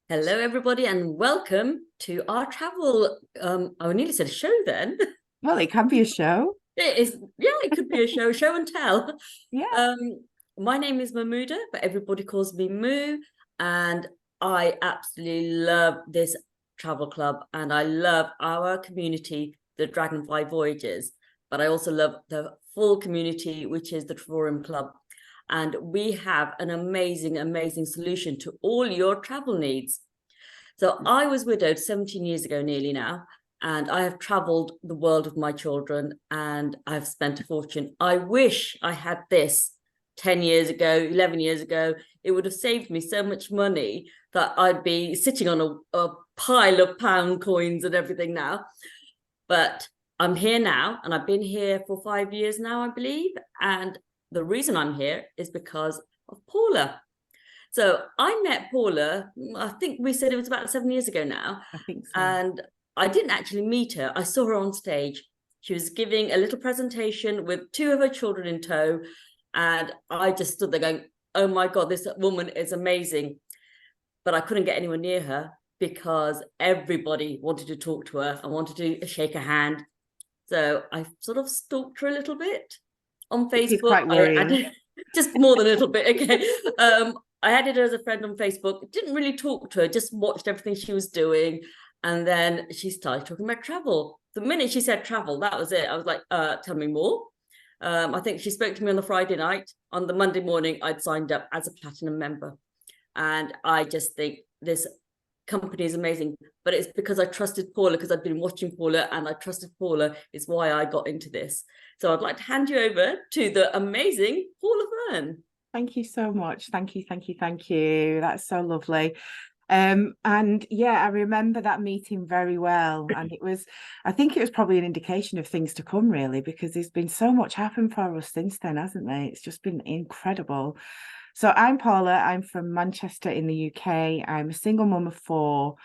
Hello, everybody, and welcome to our travel. I nearly said show then. Well, it can be a show. It is, yeah, it could be a show and tell. Yeah. Um, my name is Mahmuda, but everybody calls me Moo, and I absolutely love this travel club, and I love our community, the Dragonfly Voyages. But I also love the full community, which is the Travorium Club. And we have an amazing, amazing solution to all your travel needs. So I was widowed 17 years ago, nearly now, and I have traveled the world with my children and I've spent a fortune. I wish I had this 10 years ago, 11 years ago. It would have saved me so much money that I'd be sitting on a pile of pound coins and everything now. But I'm here now, and I've been here for 5 years now, I believe. And the reason I'm here is because of Paula. So I met Paula, I think we said it was about 7 years ago now. I think so. And I didn't actually meet her. I saw her on stage. She was giving a little presentation with two of her children in tow. And I just stood there going, oh my God, this woman is amazing. But I couldn't get anyone near her because everybody wanted to talk to her and wanted to shake her hand. So I sort of stalked her a little bit on It is Facebook. quite I worrying. added just more than a little bit. Okay. I added her as a friend on Facebook. Didn't really talk to her, just watched everything she was doing. And then she started talking about travel. The minute she said travel, that was it. I was like, tell me more. I think she spoke to me on the Friday night. On the Monday morning, I'd signed up as a platinum member. And I just think this company is amazing. But it's because I trusted Paula, because I've been watching Paula and I trusted Paula is why I got into this. So I'd like to hand you over to the amazing Paula Fern. Thank you so much. Thank you, thank you, thank you. That's so lovely. And yeah, I remember that meeting very well. And I think it was probably an indication of things to come, really, because there's been so much happened for us since then, hasn't there? It's just been incredible. So I'm Paula. I'm from Manchester in the UK. I'm a single mum of four.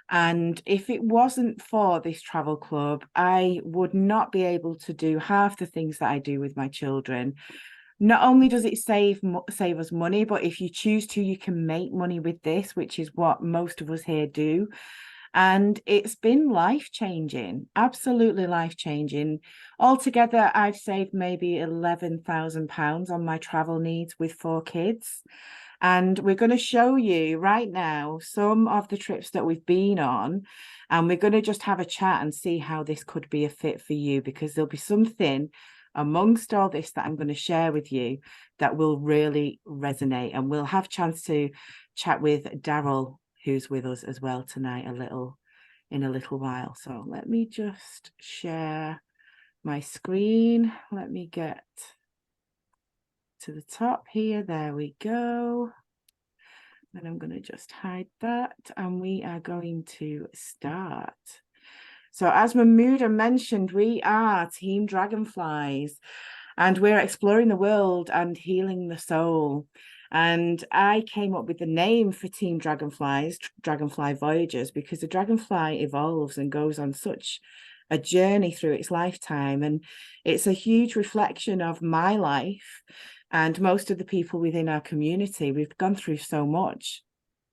And if it wasn't for this travel club, I would not be able to do half the things that I do with my children. Not only does it save us money, but if you choose to, you can make money with this, which is what most of us here do. And it's been life changing, absolutely life changing. Altogether, I've saved maybe £11,000 on my travel needs with four kids. And we're going to show you right now some of the trips that we've been on. And we're going to just have a chat and see how this could be a fit for you, because there'll be something amongst all this that I'm going to share with you that will really resonate. And we'll have a chance to chat with Daryl, who's with us as well tonight, in a little while. So let me just share my screen. Let me get to the top here. There we go. And I'm going to just hide that. And we are going to start. So as Mahmuda mentioned, we are Team Dragonflies and we're exploring the world and healing the soul. And I came up with the name for Team Dragonflies, Dragonfly Voyagers, because the dragonfly evolves and goes on such a journey through its lifetime. And it's a huge reflection of my life and most of the people within our community. We've gone through so much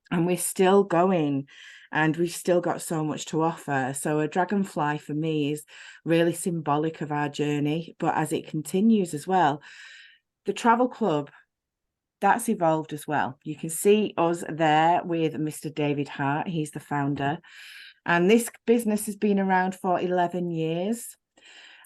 and we're still going and we've still got so much to offer. So a dragonfly for me is really symbolic of our journey, but as it continues as well, the travel club, that's evolved as well. You can see us there with Mr. David Hart. He's the founder. And this business has been around for 11 years.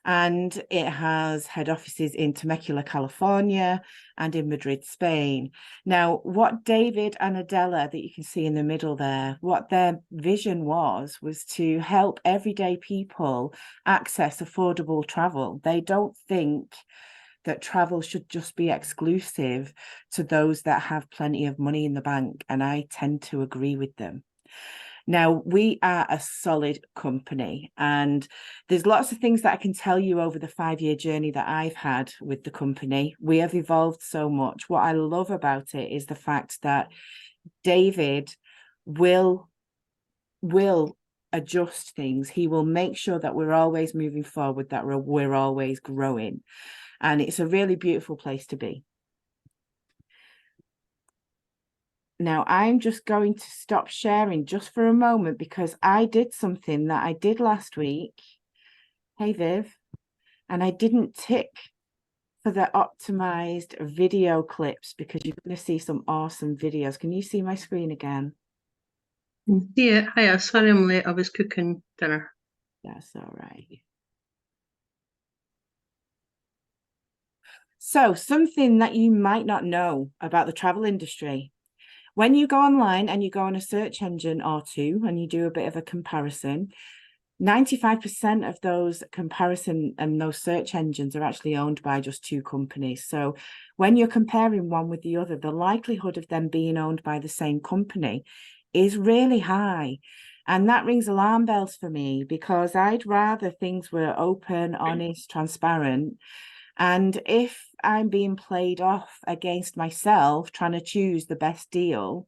And it has head offices in Temecula, California, and in Madrid, Spain. Now, what David and Adela, that you can see in the middle there, what their vision was to help everyday people access affordable travel. They don't think that travel should just be exclusive to those that have plenty of money in the bank, and I tend to agree with them. Now, we are a solid company, and there's lots of things that I can tell you over the 5-year journey that I've had with the company. We have evolved so much. What I love about it is the fact that David will adjust things. He will make sure that we're always moving forward, that we're always growing. And it's a really beautiful place to be. Now, I'm just going to stop sharing just for a moment because I did something that I did last week. Hey, Viv. And I didn't tick for the optimized video clips because you're going to see some awesome videos. Can you see my screen again? Yeah, hiya. Sorry I'm late. I was cooking dinner. That's all right. So, something that you might not know about the travel industry. When you go online and you go on a search engine or two and you do a bit of a comparison, 95% of those comparison and those search engines are actually owned by just two companies. So when you're comparing one with the other, the likelihood of them being owned by the same company is really high. And that rings alarm bells for me because I'd rather things were open, honest, transparent. And if I'm being played off against myself, trying to choose the best deal,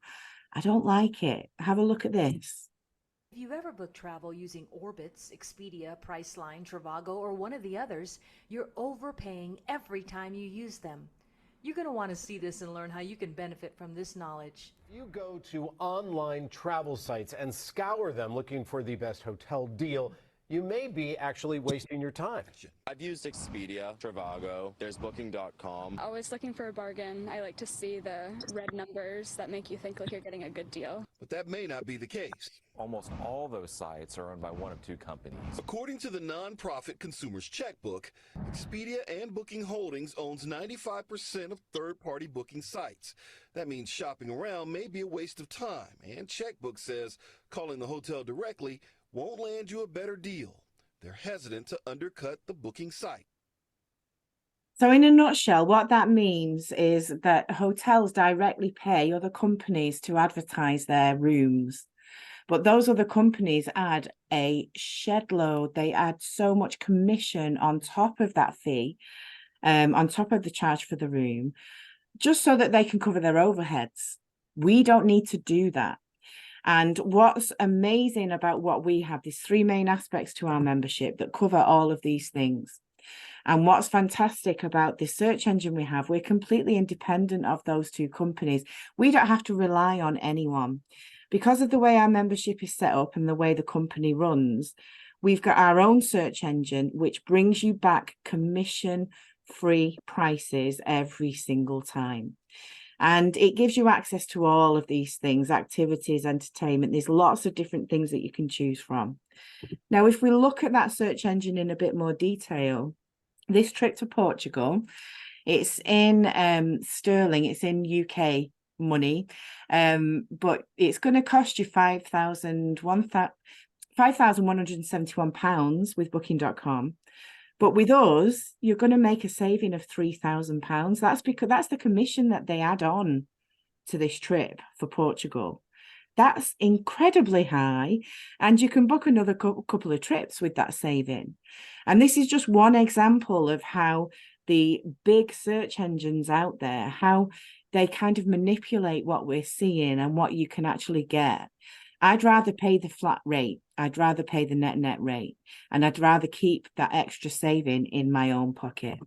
I don't like it. Have a look at this. If you've ever booked travel using Orbitz, Expedia, Priceline, Trivago, or one of the others, you're overpaying every time you use them. You're going to want to see this and learn how you can benefit from this knowledge. You go to online travel sites and scour them looking for the best hotel deal. You may be actually wasting your time. I've used Expedia, Trivago, there's Booking.com. Always looking for a bargain. I like to see the red numbers that make you think like you're getting a good deal. But that may not be the case. Almost all those sites are owned by one of two companies. According to the nonprofit Consumers Checkbook, Expedia and Booking Holdings owns 95% of third-party booking sites. That means shopping around may be a waste of time, and Checkbook says calling the hotel directly won't land you a better deal. They're hesitant to undercut the booking site. So in a nutshell, what that means is that hotels directly pay other companies to advertise their rooms. But those other companies add a shed load. They add so much commission on top of that fee, on top of the charge for the room, just so that they can cover their overheads. We don't need to do that. And what's amazing about what we have, there's three main aspects to our membership that cover all of these things. And what's fantastic about this search engine we have, we're completely independent of those two companies. We don't have to rely on anyone. Because of the way our membership is set up and the way the company runs, we've got our own search engine, which brings you back commission-free prices every single time. And it gives you access to all of these things, activities, entertainment. There's lots of different things that you can choose from. Now, if we look at that search engine in a bit more detail, this trip to Portugal, it's in sterling, it's in UK money, but it's going to cost you £5,171 with Booking.com. But with us, you're going to make a saving of £3,000. That's because that's the commission that they add on to this trip for Portugal. That's incredibly high. And you can book another couple of trips with that saving. And this is just one example of how the big search engines out there, how they kind of manipulate what we're seeing and what you can actually get. I'd rather pay the flat rate. I'd rather pay the net rate. And I'd rather keep that extra saving in my own pocket.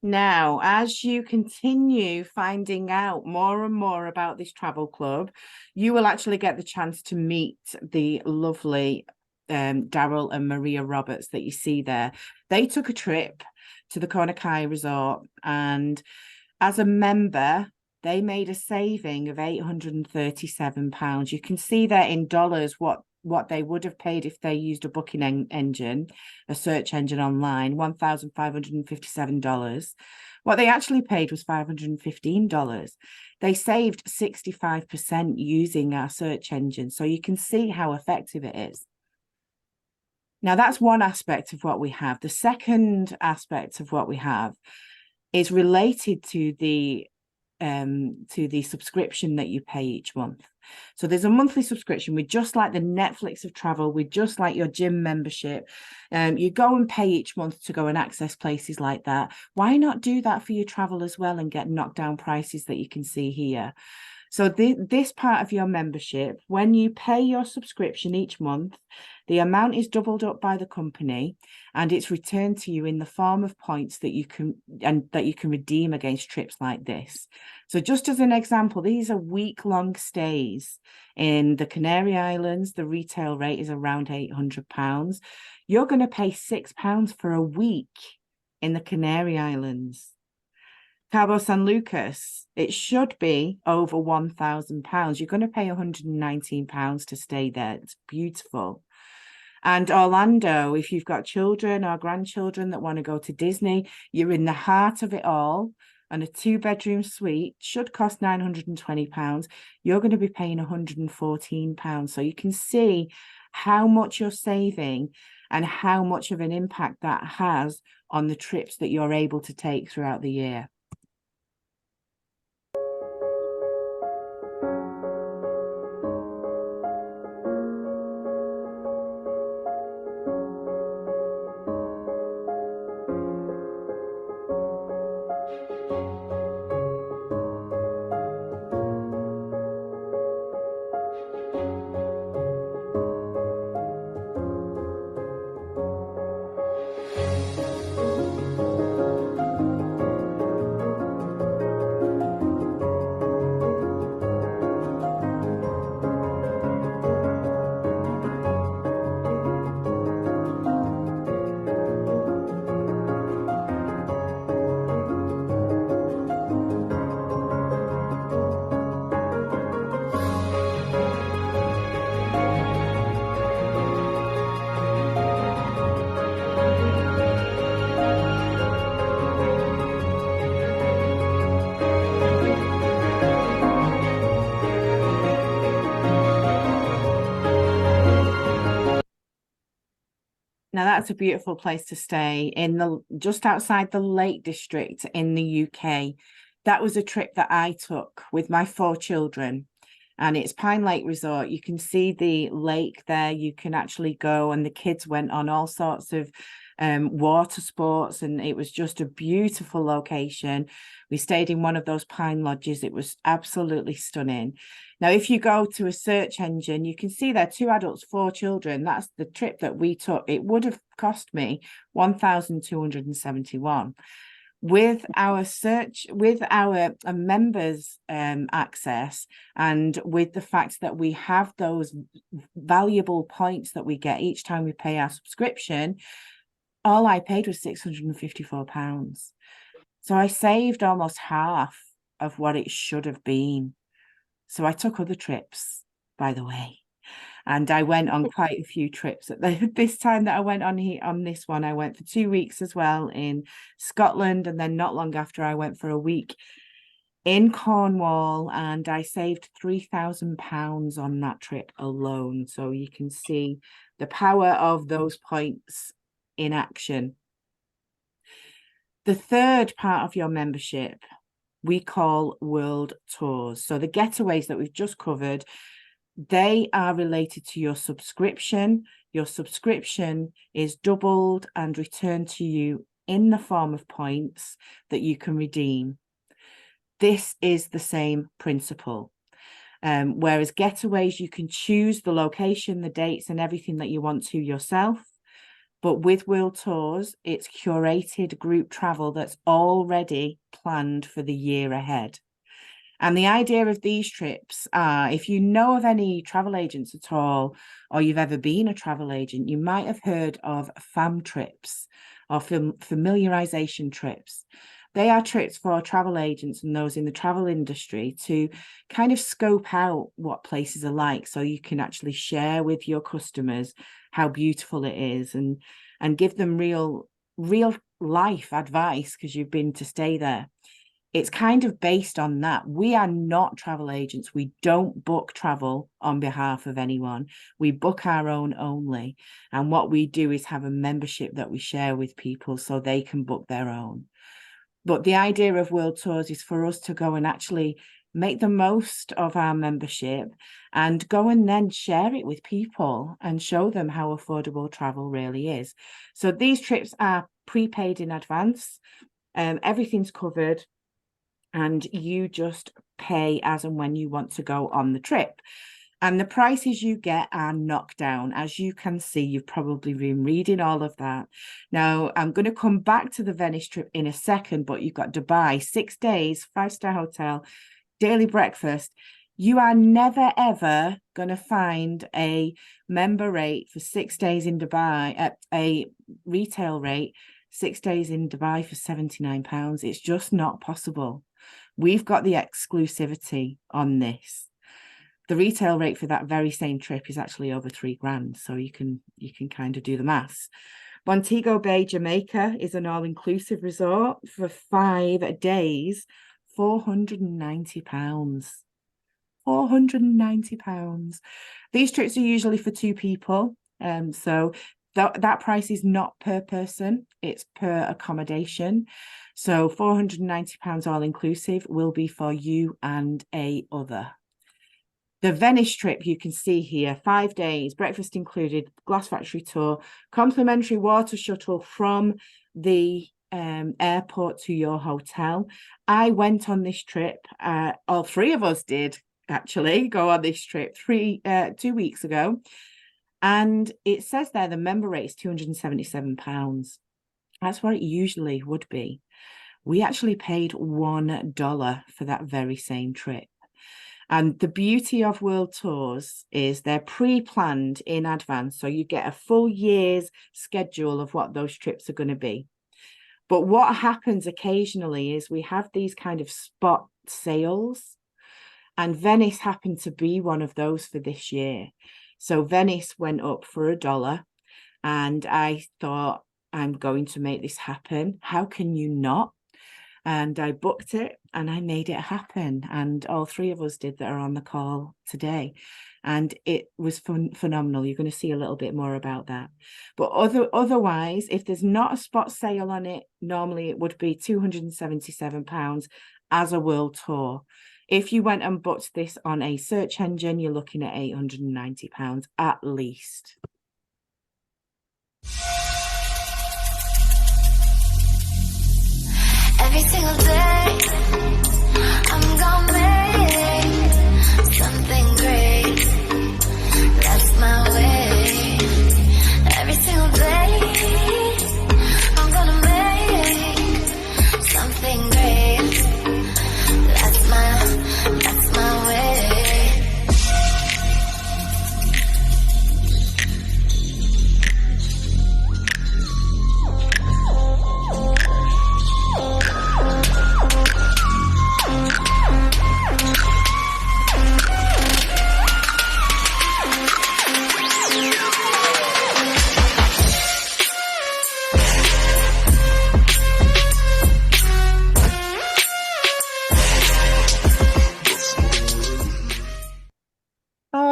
Now, as you continue finding out more and more about this travel club, you will actually get the chance to meet the lovely Daryl and Maria Roberts that you see there. They took a trip to the Cornacay Resort, and as a member, they made a saving of £837. You can see there in dollars what what they would have paid if they used a booking engine, a search engine online, $1,557. What they actually paid was $515. They saved 65% using our search engine. So you can see how effective it is. Now, that's one aspect of what we have. The second aspect of what we have is related to the subscription that you pay each month. So there's a monthly subscription. We're just like the Netflix of travel. We're just like your gym membership. You go and pay each month to go and access places like that. Why not do that for your travel as well and get knockdown prices that you can see here? So this part of your membership, when you pay your subscription each month, the amount is doubled up by the company and it's returned to you in the form of points that you can redeem against trips like this. So just as an example, these are week-long stays in the Canary Islands. The retail rate is around £800. You're going to pay £6 for a week in the Canary Islands. Cabo San Lucas, it should be over £1,000. You're going to pay £119 to stay there. It's beautiful. And Orlando, if you've got children or grandchildren that want to go to Disney, you're in the heart of it all. And a 2-bedroom suite should cost £920. You're going to be paying £114. So you can see how much you're saving and how much of an impact that has on the trips that you're able to take throughout the year. Now that's a beautiful place to stay in just outside the Lake District in the UK. That was a trip that I took with my 4 children, and it's Pine Lake Resort. You can see the lake there. You can actually go, and the kids went on all sorts of water sports, and it was just a beautiful location. We stayed in one of those pine lodges. It was absolutely stunning. Now, if you go to a search engine, you can see there 2 adults, 4 children. That's the trip that we took. It would have cost me $1,271. With our search, with our members access, and with the fact that we have those valuable points that we get each time we pay our subscription, all I paid was £654. So I saved almost half of what it should have been. So I took other trips, by the way, and I went on quite a few trips. At this time that I went on this one, I went for 2 weeks as well in Scotland, and then not long after I went for a week in Cornwall, and I saved £3,000 on that trip alone. So you can see the power of those points in action. The third part of your membership we call World Tours. So the getaways that we've just covered, they are related to your subscription. Your subscription is doubled and returned to you in the form of points that you can redeem. This is the same principle. Whereas getaways, you can choose the location, the dates, and everything that you want to yourself. But with World Tours, it's curated group travel that's already planned for the year ahead. And the idea of these trips are, if you know of any travel agents at all, or you've ever been a travel agent, you might have heard of FAM trips or familiarization trips. They are trips for travel agents and those in the travel industry to kind of scope out what places are like, so you can actually share with your customers how beautiful it is, and give them real life advice because you've been to stay there. It's kind of based on that. We are not travel agents. We don't book travel on behalf of anyone. We book our own only. And what we do is have a membership that we share with people so they can book their own. But the idea of World Tours is for us to go and actually make the most of our membership and go and then share it with people and show them how affordable travel really is. So these trips are prepaid in advance. Everything's covered, and you just pay as and when you want to go on the trip. And the prices you get are knocked down. As you can see, you've probably been reading all of that. Now, I'm going to come back to the Venice trip in a second, but you've got Dubai, 6 days, 5-star hotel, daily breakfast. You are never, ever going to find a member rate for 6 days in Dubai at a retail rate, 6 days in Dubai for £79. It's just not possible. We've got the exclusivity on this. The retail rate for that very same trip is actually over £3,000. So you can kind of do the maths. Montego Bay, Jamaica is an all-inclusive resort for 5 days, £490. £490. These trips are usually for 2 people. So that price is not per person, it's per accommodation. So £490 all inclusive will be for you and a other. The Venice trip, you can see here, 5 days, breakfast included, glass factory tour, complimentary water shuttle from the airport to your hotel. I went on this trip, all 3 of us did actually go on this trip 2 weeks ago. And it says there the member rate is £277. That's what it usually would be. We actually paid $1 for that very same trip. And the beauty of World Tours is they're pre-planned in advance. So you get a full year's schedule of what those trips are going to be. But what happens occasionally is we have these kind of spot sales. And Venice happened to be one of those for this year. So Venice went up for $1. And I thought, I'm going to make this happen. How can you not? And I booked it and I made it happen. And all 3 of us did that are on the call today. And it was phenomenal. You're going to see a little bit more about that. But otherwise, if there's not a spot sale on it, normally it would be £277 as a world tour. If you went and booked this on a search engine, you're looking at £890 at least. Every single day, I'm gonna make something great. That's my way. Every single day, I'm gonna make something great. That's my way.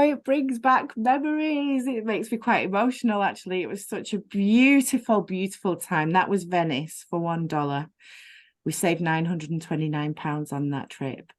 It brings back memories. It makes me quite emotional, actually. It was such a beautiful, beautiful time. That was Venice for $1. We saved £929 on that trip.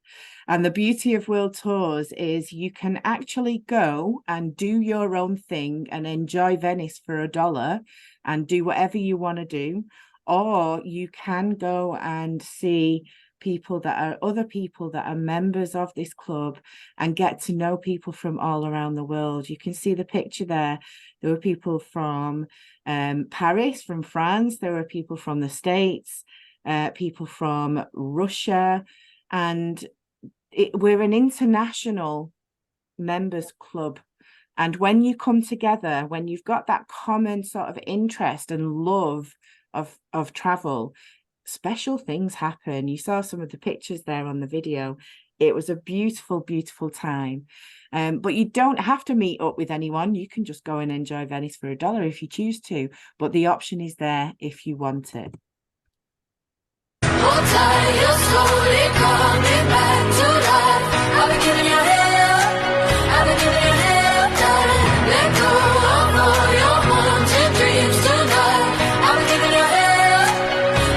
And the beauty of World Tours is you can actually go and do your own thing and enjoy Venice for $1 and do whatever you want to do. Or you can go and see other people that are members of this club and get to know people from all around the world. You can see the picture there. There were people from Paris, from France. There were people from the States, people from Russia. And we're an international members club. And when you come together, when you've got that common sort of interest and love of travel, special things happen. You saw some of the pictures there on the video. It was a beautiful, beautiful time. But you don't have to meet up with anyone. You can just go and enjoy Venice for $1 if you choose to. But the option is there if you want it. Hold tight, you're slowly coming back to life. I've been giving you hell, I've been giving you hell, darling. Let go of all your haunted dreams tonight. I've been giving you hell,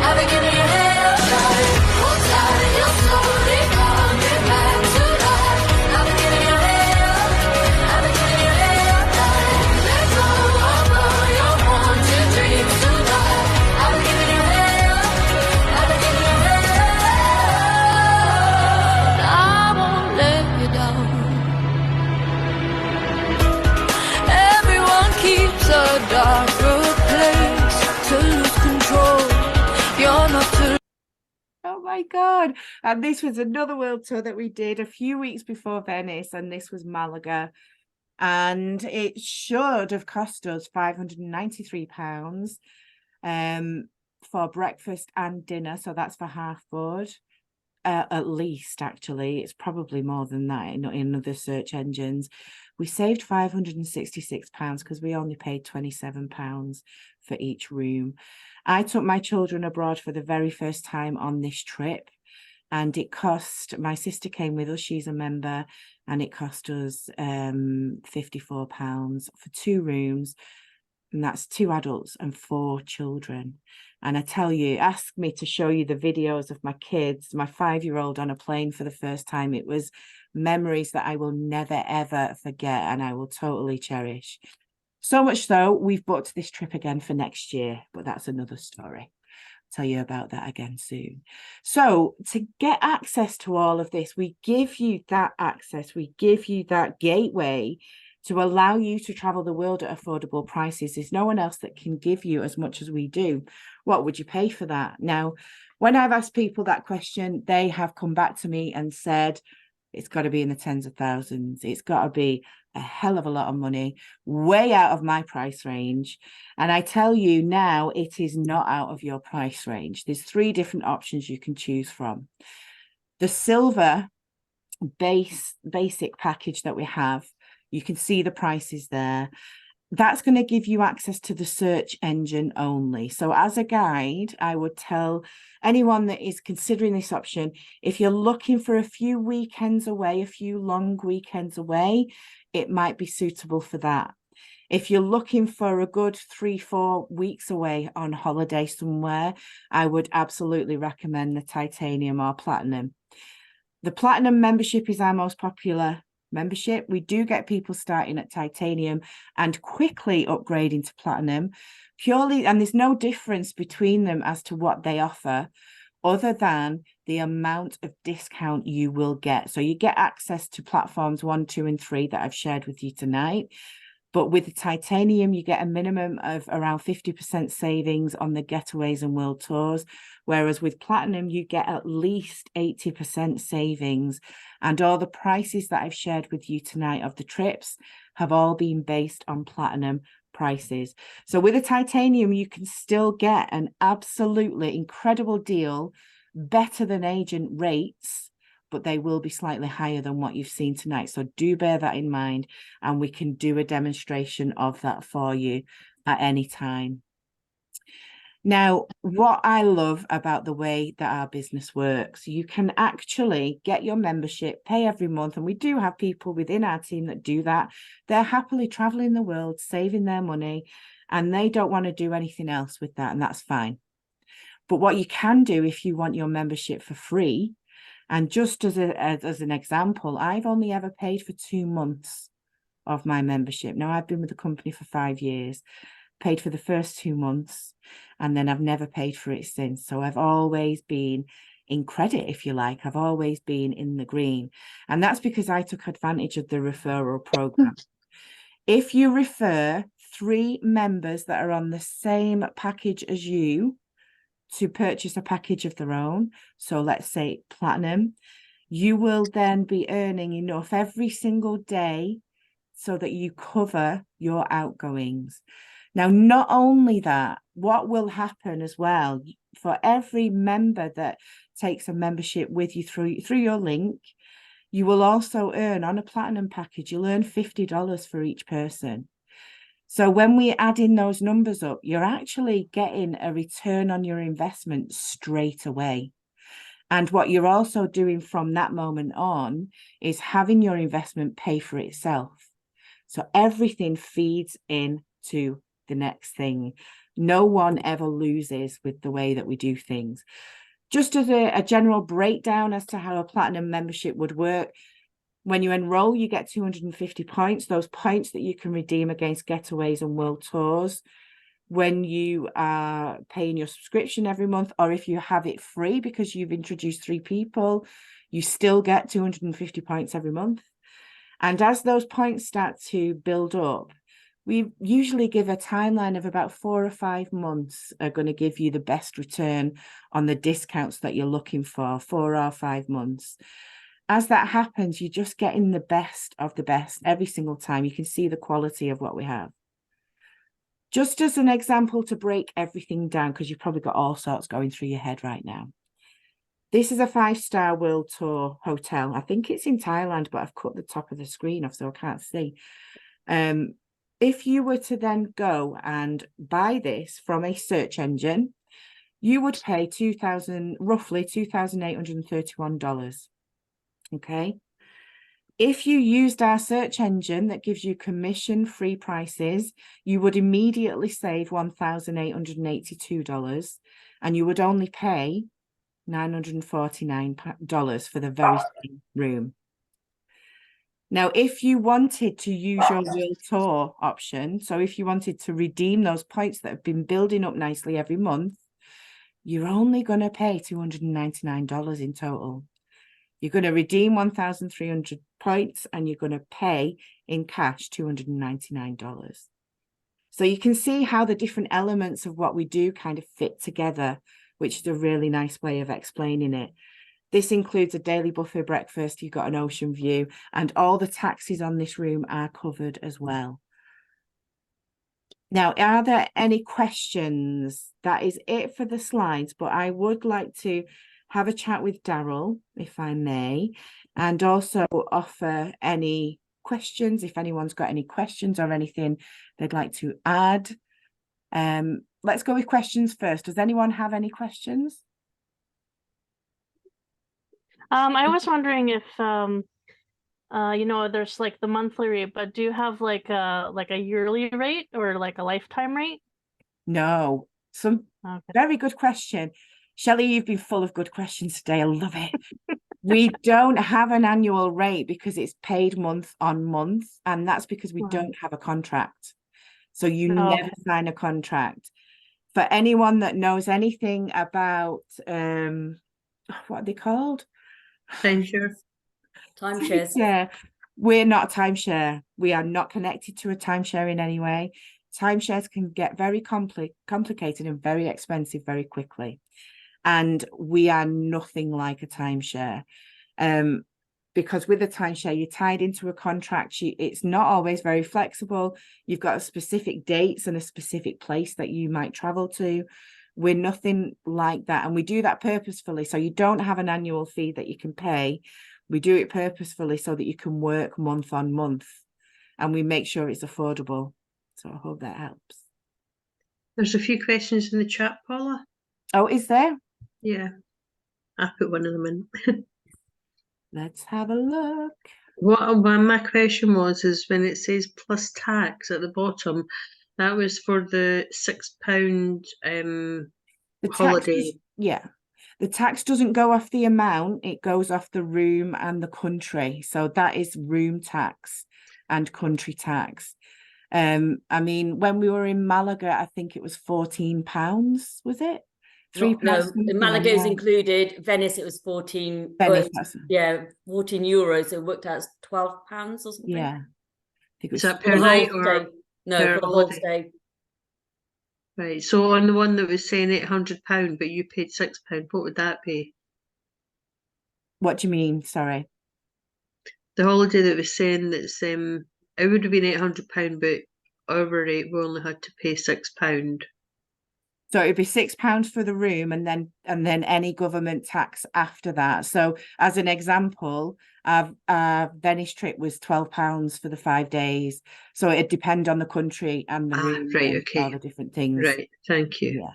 I've been giving you hell, darling. Hold tight, you're slowly coming back to life. I've been giving you hell, I've been giving you hell, darling. Let go of all your haunted dreams tonight. I've been giving you hell, I've been giving you hell. I won't let you down. Everyone keeps a darker place to lose control. You're not to Oh my God. And this was another world tour that we did a few weeks before Venice, and this was Malaga. And it should have cost us £593 for breakfast and dinner. So that's for half board. At least, actually, it's probably more than that in other search engines. We saved £566 because we only paid £27 for each room. I took my children abroad for the very first time on this trip, and it cost, my sister came with us, she's a member, and it cost us £54 for 2 rooms, and that's 2 adults and 4 children. And I tell you, ask me to show you the videos of my kids, my 5-year-old on a plane for the first time. It was memories that I will never, ever forget, and I will totally cherish. So much so, we've booked this trip again for next year, but that's another story. I'll tell you about that again soon. So to get access to all of this, we give you that access, we give you that gateway to allow you to travel the world at affordable prices. There's no one else that can give you as much as we do. What would you pay for that? Now, when I've asked people that question, they have come back to me and said, it's got to be in the tens of thousands. It's got to be a hell of a lot of money, way out of my price range. And I tell you now, it is not out of your price range. There's 3 different options you can choose from. The silver basic package that we have, you can see the prices there. That's going to give you access to the search engine only. So as a guide, I would tell anyone that is considering this option, if you're looking for a few weekends away, a few long weekends away, it might be suitable for that. If you're looking for a good 3-4 weeks away on holiday somewhere, I would absolutely recommend the Titanium or Platinum. The Platinum membership is our most popular membership. We do get people starting at Titanium and quickly upgrading to Platinum purely, and there's no difference between them as to what they offer other than the amount of discount you will get. So you get access to platforms 1, 2 and 3 that I've shared with you tonight. But with the Titanium, you get a minimum of around 50% savings on the getaways and world tours. Whereas with Platinum, you get at least 80% savings. And all the prices that I've shared with you tonight of the trips have all been based on Platinum prices. So with a Titanium, you can still get an absolutely incredible deal, better than agent rates, but they will be slightly higher than what you've seen tonight. So do bear that in mind, and we can do a demonstration of that for you at any time. Now, what I love about the way that our business works, you can actually get your membership, pay every month, and we do have people within our team that do that. They're happily traveling the world, saving their money, and they don't want to do anything else with that, and that's fine. But what you can do if you want your membership for free, and just as an example, I've only ever paid for 2 months of my membership. Now, I've been with the company for 5 years, paid for the first 2 months, and then I've never paid for it since. So I've always been in credit, if you like. I've always been in the green. And that's because I took advantage of the referral program. If you refer 3 members that are on the same package as you to purchase a package of their own, so let's say Platinum, you will then be earning enough every single day so that you cover your outgoings. Now, not only that, what will happen as well, for every member that takes a membership with you through your link, you will also earn, on a platinum package, you'll earn $50 for each person. So when we add in those numbers up, you're actually getting a return on your investment straight away. And what you're also doing from that moment on is having your investment pay for itself. So everything feeds into the next thing. No one ever loses with the way that we do things. Just as a general breakdown as to how a platinum membership would work, when you enroll, you get 250 points, those points that you can redeem against getaways and world tours. When you are paying your subscription every month, or if you have it free because you've introduced 3 people, you still get 250 points every month. And as those points start to build up, we usually give a timeline of about 4 or 5 months are going to give you the best return on the discounts that you're looking for, 4 or 5 months. As that happens, you're just getting the best of the best every single time. You can see the quality of what we have. Just as an example to break everything down, because you've probably got all sorts going through your head right now. This is a 5-star world tour hotel. I think it's in Thailand, but I've cut the top of the screen off so I can't see. If you were to then go and buy this from a search engine, you would pay roughly $2,831. Okay. If you used our search engine that gives you commission-free prices, you would immediately save $1,882, and you would only pay $949 for the very same room. Now, if you wanted to use your world tour option, so if you wanted to redeem those points that have been building up nicely every month, you're only going to pay $299 in total. You're going to redeem 1,300 points and you're going to pay in cash $299. So you can see how the different elements of what we do kind of fit together, which is a really nice way of explaining it. This includes a daily buffet breakfast, you've got an ocean view, and all the taxis on this room are covered as well. Now, are there any questions? That is it for the slides, but I would like to have a chat with Daryl, if I may, and also offer any questions, if anyone's got any questions or anything they'd like to add. Let's go with questions first. Does anyone have any questions? I was wondering if you know, there's like the monthly rate, but do you have like a yearly rate or like a lifetime rate? No. Very good question. Shelley, you've been full of good questions today. I love it. We don't have an annual rate because it's paid month on month, and that's because we don't have a contract. So you never sign a contract. For anyone that knows anything about what are they called? Timeshare. Timeshares. Yeah, we're not a timeshare. We are not connected to a timeshare in any way. Timeshares can get very complicated and very expensive very quickly. And we are nothing like a timeshare. Because with a timeshare, you're tied into a contract. It's not always very flexible. You've got specific dates and a specific place that you might travel to. We're nothing like that. And we do that purposefully. So you don't have an annual fee that you can pay. We do it purposefully so that you can work month on month. And we make sure it's affordable. So I hope that helps. There's a few questions in the chat, Paula. Oh, is there? Yeah. I put one of them in. Let's have a look. My question is when it says plus tax at the bottom, that was for the £6 holiday. The tax doesn't go off the amount, it goes off the room and the country. So that is room tax and country tax. I mean, when we were in Malaga, I think it was £14, was it? No, Malaga is included. Venice, it was 14. Venice, 14 euros. It worked out as £12 or something. Yeah. I think it was is that per night or no, for the whole stay? Right. So on the one that was saying £800, but you paid £6, what would that be? What do you mean? Sorry. The holiday that was saying that's it would have been £800, but our rate, we only had to pay £6. So it'd be £6 for the room, and then any government tax after that. So as an example, our Venice trip was £12 for the 5 days. So it'd depend on the country and the room Right, and all okay. the different things. Right, thank you. Yeah.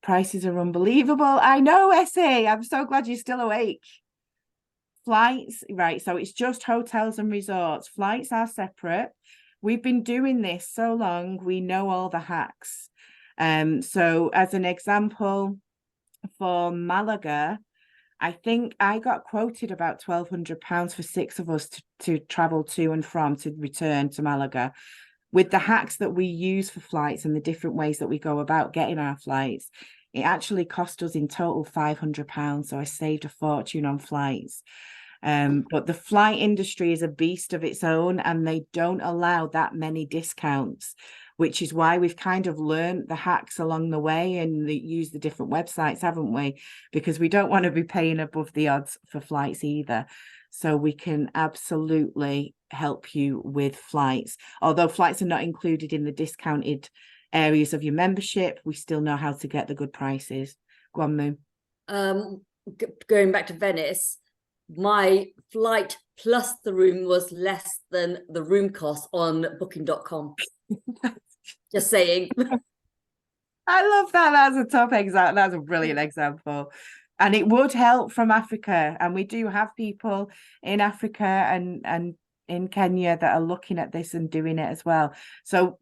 Prices are unbelievable. I know, Essie. I'm so glad you're still awake. Flights, right? So it's just hotels and resorts. Flights are separate. We've been doing this so long, we know all the hacks. So as an example, for Malaga, I think I got quoted about £1,200 for 6 of us to travel to and from, to return to Malaga. With the hacks that we use for flights and the different ways that we go about getting our flights, it actually cost us in total £500. So I saved a fortune on flights. But the flight industry is a beast of its own, and they don't allow that many discounts, which is why we've kind of learned the hacks along the way and use the different websites, haven't we? Because we don't want to be paying above the odds for flights either. So we can absolutely help you with flights. Although flights are not included in the discounted areas of your membership, we still know how to get the good prices. Go on, Moo. Going back to Venice, my flight plus the room was less than the room cost on booking.com. Just saying. I love that. That's a top example. That's a brilliant example. And it would help from Africa. And we do have people in Africa and in Kenya that are looking at this and doing it as well. So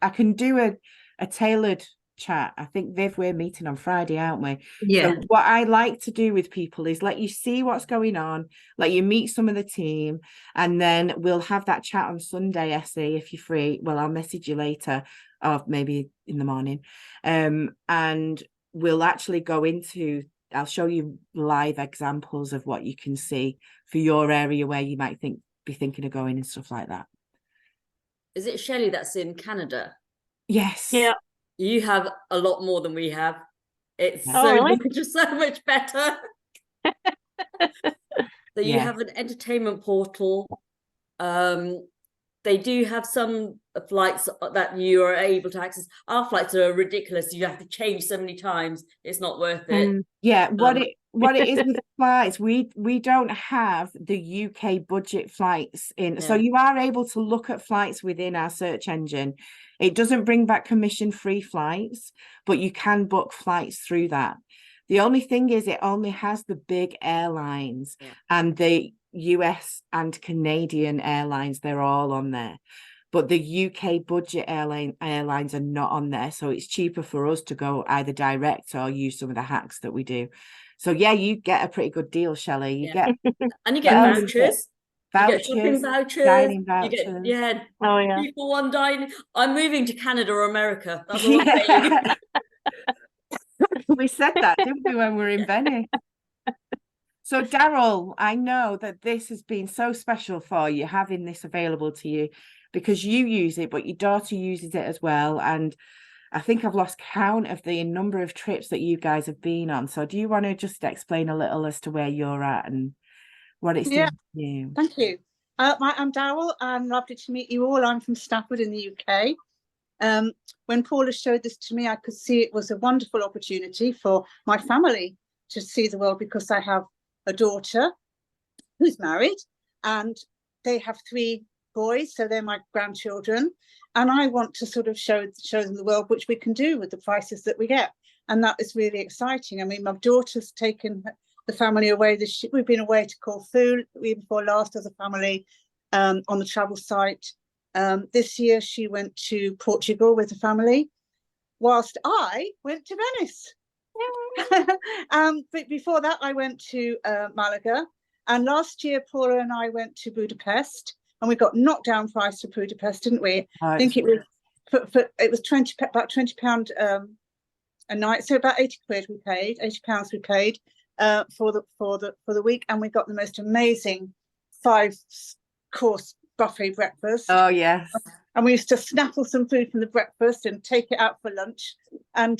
I can do a tailored chat. I think, Viv, we're meeting on Friday, aren't we? Yeah. So what I like to do with people is let you see what's going on, let you meet some of the team, and then we'll have that chat on Sunday, Essie, if you're free. Well, I'll message you later, or maybe in the morning. And we'll actually go into, I'll show you live examples of what you can see for your area where you might be thinking of going and stuff like that. Is it Shelley that's in Canada? Yes. Yeah. You have a lot more than we have. It's Oh, really? just so much better. So you Yeah. have an entertainment portal. They do have some flights that you are able to access. Our flights are ridiculous. You have to change so many times. It's not worth it. Yeah, what it is with flights, we don't have the UK budget flights in. So Yeah. you are able to look at flights within our search engine. It doesn't bring back commission-free flights, but you can book flights through that. The only thing is it only has the big airlines, and the US and Canadian airlines, they're all on there. But the UK budget airlines are not on there. So it's cheaper for us to go either direct or use some of the hacks that we do. So yeah, you get a pretty good deal, Shelley. You get And you get vouchers. You get shopping vouchers. dining You get, vouchers. Oh, yeah. 2-for-1 dining. I'm moving to Canada or America. That's all I'm saying. We said that, didn't we, when we were in Venice? So Daryl, I know that this has been so special for you, having this available to you, because you use it, but your daughter uses it as well. And I think I've lost count of the number of trips that you guys have been on. So do you want to just explain a little as to where you're at and what it's doing for you? Thank you. I'm Daryl. I'm lovely to meet you all. I'm from Stafford in the UK. When Paula showed this to me, I could see it was a wonderful opportunity for my family to see the world, because I have a daughter who's married and they have 3 boys, so they're my grandchildren, and I want to sort of show them the world, which we can do with the prices that we get, and that is really exciting. I mean, my daughter's taken the family away. We've been away to Corfu before last as a family on the travel site. This year she went to Portugal with the family, whilst I went to Venice. But before that I went to Malaga, and last year Paula and I went to Budapest, and we got knocked down price for Budapest, didn't we? I think it was it was about £20 a night, so about £80 we paid, £80 we paid for the week, and we got the most amazing 5-course buffet breakfast. Oh yes. And we used to snaffle some food from the breakfast and take it out for lunch. And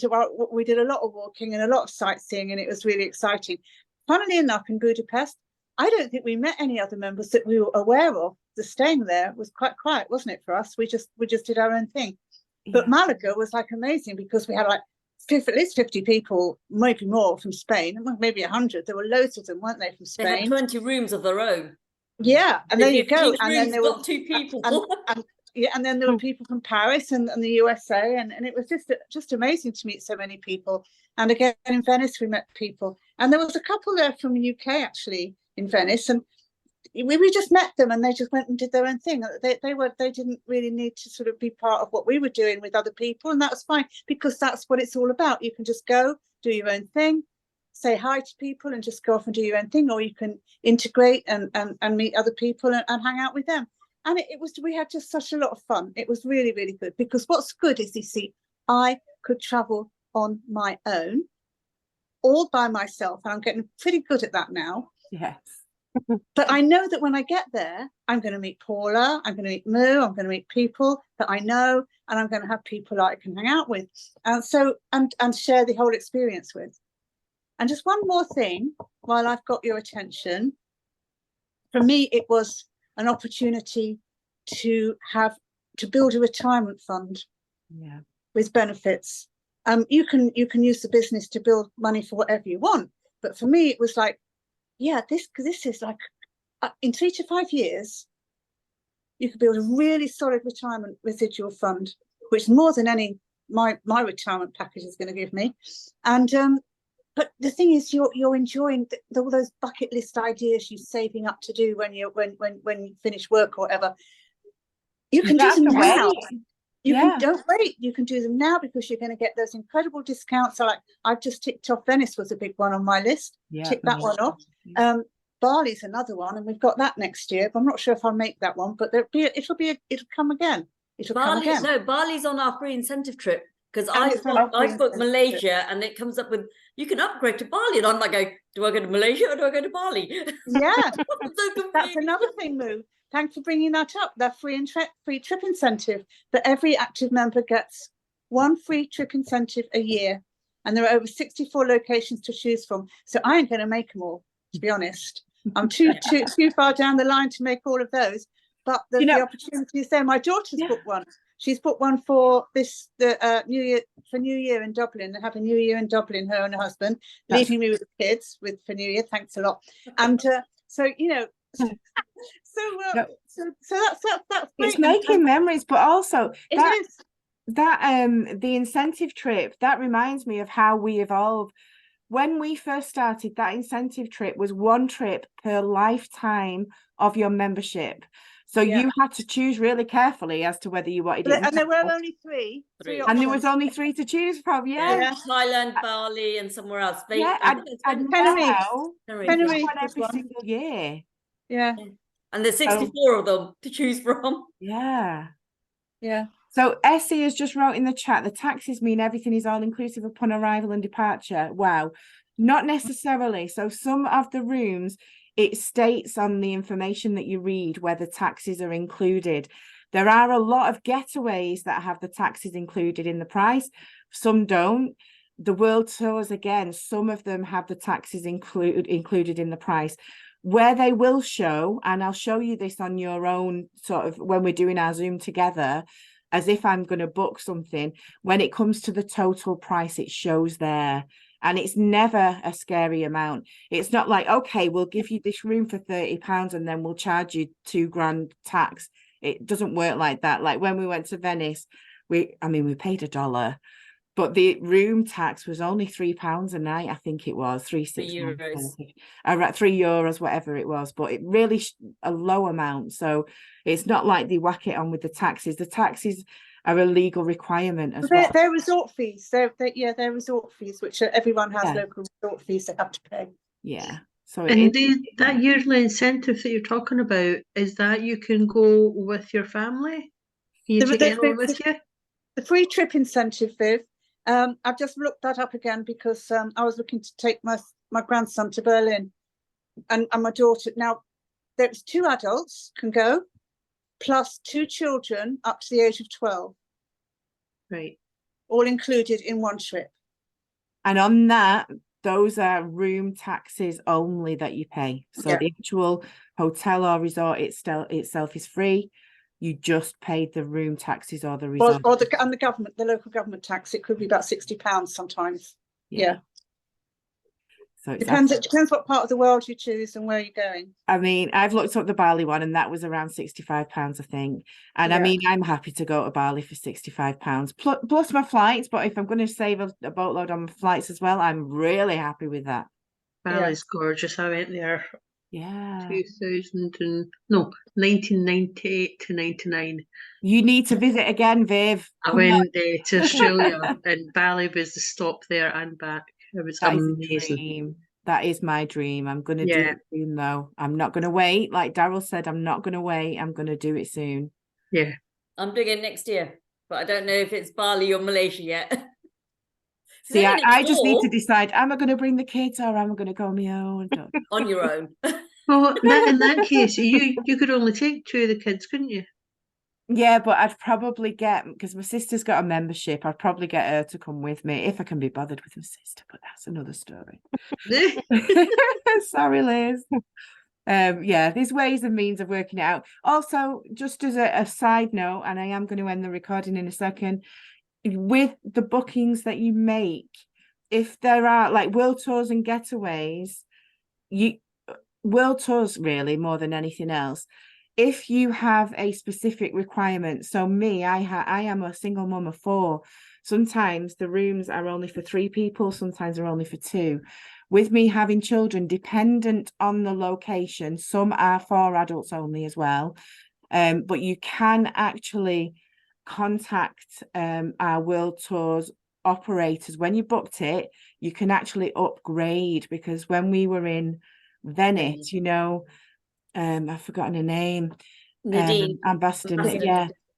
we did a lot of walking and a lot of sightseeing, and it was really exciting. Funnily enough, in Budapest, I don't think we met any other members that we were aware of. the staying there was quite quiet, wasn't it, for us? We just did our own thing. But Yeah. Malaga was like amazing because we had like at least 50 people, maybe more, from Spain, maybe 100. There were loads of them, weren't they, from They had Spain? 20 rooms of their own. Yeah, and there you go. Each And then room's there were got 2 people. and then there were people from Paris and the USA, and it was just amazing to meet so many people. And again, in Venice, we met people, and there was a couple there from the UK actually in Venice, and we just met them, and they just went and did their own thing. They didn't really need to sort of be part of what we were doing with other people, and that was fine because that's what it's all about. You can just go do your own thing, say hi to people, and just go off and do your own thing, or you can integrate and meet other people and hang out with them. And we had just such a lot of fun. It was really, really good because what's good is, you see, I could travel on my own, all by myself, and I'm getting pretty good at that now. Yes. But I know that when I get there, I'm going to meet Paula, I'm going to meet Moo, I'm going to meet people that I know, and I'm going to have people that I can hang out with, and share the whole experience with. And just one more thing, while I've got your attention, for me, it was an opportunity to build a retirement fund with benefits. You can use the business to build money for whatever you want, but for me, it was like, yeah, this is like in 3 to 5 years, you could build a really solid retirement residual fund, which is more than any my retirement package is going to give me. And but the thing is, you're enjoying all those bucket list ideas you're saving up to do when you finish work or whatever. You can do them now. Don't wait. You can do them now because you're going to get those incredible discounts. So, like, I've just ticked off Venice was a big one on my list. Tick that one off. Bali's another one, and we've got that next year. But I'm not sure if I'll make that one. But it'll come again. No, Bali's on our free incentive trip because I booked Malaysia, and it comes up with you can upgrade to Bali, and I'm like, do I go to Malaysia or do I go to Bali? Yeah, that's another thing, Moo. Thanks for bringing that up. That free trip incentive that every active member gets, one free trip incentive a year, and there are over 64 locations to choose from. So I ain't going to make them all, to be honest. I'm too far down the line to make all of those. But the opportunity is there. My daughter's booked one. She's booked one for New Year in Dublin. They have a New Year in Dublin, her and her husband, leaving me with the kids for New Year. Thanks a lot. And so that's great. It's making memories, but also the incentive trip, that reminds me of how we evolved. When we first started, that incentive trip was 1 trip per lifetime of your membership. So you had to choose really carefully as to whether you wanted it. And there were only three and there was only 3 to choose from. Thailand, Bali, and somewhere else. And Tenerife every single year. Yeah. And there's 64 of them to choose from. Yeah. Yeah. So Essie has just wrote in the chat, the taxes mean everything is all inclusive upon arrival and departure. Wow. Not necessarily. So some of the rooms, it states on the information that you read where the taxes are included. There are a lot of getaways that have the taxes included in the price. Some don't. The world tours, again, some of them have the taxes included in the price. Where they will show, and I'll show you this on your own sort of when we're doing our Zoom together, as if I'm going to book something, when it comes to the total price, it shows there. And it's never a scary amount. It's not like, okay, we'll give you this room for £30 and then we'll charge you £2,000 tax. It doesn't work like that. Like when we went to Venice, we paid $1, but the room tax was only £3 a night. I think it was €3, whatever it was. But it really a low amount. So it's not like they whack it on with the taxes. The taxes are a legal requirement as well. They're resort fees. They're resort fees, which everyone has local resort fees they have to pay. Yeah. So that yearly incentive that you're talking about, is that you can go with your family? The free trip incentive, Viv. I've just looked that up again because I was looking to take my grandson to Berlin and my daughter. Now, there's 2 adults can go, plus 2 children up to the age of 12. Right. All included in 1 trip. And on that, those are room taxes only that you pay. So Yeah. the actual hotel or resort itself is free. You just paid the room taxes or the resort. Or the government, the local government tax. It could be about £60 sometimes. Yeah. So it's Depends. It depends what part of the world you choose and where you're going. I mean, I've looked up the Bali one and that was around £65, I think. And I Yeah. mean, I'm happy to go to Bali for £65 plus my flights. But if I'm going to save a boatload on my flights as well, I'm really happy with that. Bali's gorgeous. I went there Yeah. 1998 to 99. You need to visit again, Viv. I Come on. went to Australia and Bali was the stop there and back. It was That is a amazing. dream. That is my dream. I'm going to do Yeah. it soon, though. I'm not going to wait. Like Daryl said, I'm not going to wait. I'm going to do it soon. Yeah. I'm doing it next year, but I don't know if it's Bali or Malaysia yet. See, only I next just need to door. decide, am I going to bring the kids or am I going to go on my own? On your own. Well, in that case, you could only take 2 of the kids, couldn't you? Yeah, but I'd probably get, because my sister's got a membership, I'd probably get her to come with me if I can be bothered with my sister, but that's another story. Sorry, Liz. Yeah, there's ways and means of working it out. Also, just as a side note, and I am going to end the recording in a second, with the bookings that you make, if there are like world tours and getaways, world tours really more than anything else, if you have a specific requirement. So me, I am a single mum of 4. Sometimes the rooms are only for 3 people, sometimes they're only for 2. With me having children, dependent on the location, some are for adults only as well. But you can actually contact our world tours operators. When you booked it, you can actually upgrade, because when we were in Venice, you know, I've forgotten her name. Nadine. Ambassador,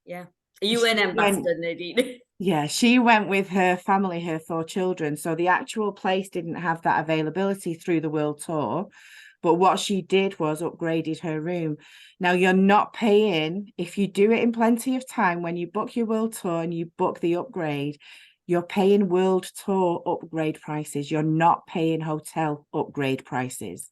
Yeah. UN She ambassador, went- Nadine. Yeah, she went with her family, her 4 children. So the actual place didn't have that availability through the world tour. But what she did was upgraded her room. Now, you're not paying, if you do it in plenty of time, when you book your world tour and you book the upgrade, you're paying world tour upgrade prices. You're not paying hotel upgrade prices.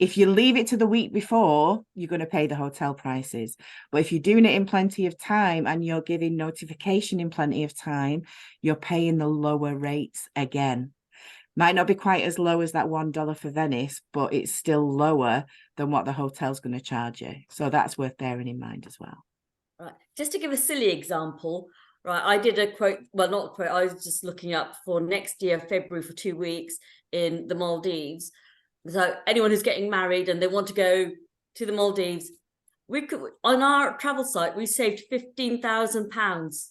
If you leave it to the week before, you're going to pay the hotel prices. But if you're doing it in plenty of time and you're giving notification in plenty of time, you're paying the lower rates again. Might not be quite as low as that $1 for Venice, but it's still lower than what the hotel's going to charge you. So that's worth bearing in mind as well. Right. Just to give a silly example, right, I did a quote, well, not a quote, I was just looking up for next year, February, for 2 weeks in the Maldives. So anyone who's getting married and they want to go to the Maldives, we could, on our travel site, we saved £15,000.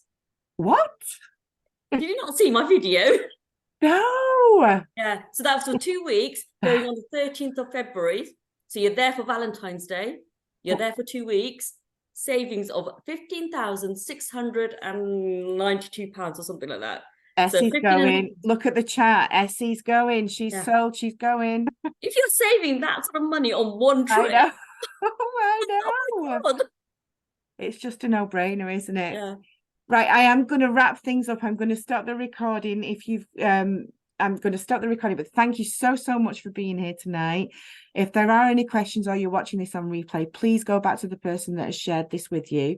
What? Did you not see my video? No. Yeah, so that was for 2 weeks, going on the 13th of February. So you're there for Valentine's Day. You're there for 2 weeks. Savings of £15,692 or something like that. Essie's going. Look at the chat. Essie's going. She's Yeah. sold. She's going. If you're saving that sort of money on one trip, I know. I know. oh my God. It's just a no-brainer, isn't it? Yeah. Right, I am going to wrap things up. I'm going to stop the recording. If you've, I'm going to stop the recording. But thank you so much for being here tonight. If there are any questions or you're watching this on replay, please go back to the person that has shared this with you,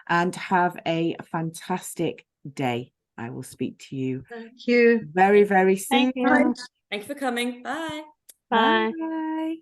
and have a fantastic day. I will speak to you. Thank you. Very, very soon. Thank you. Thank you for coming. Bye. Bye. Bye.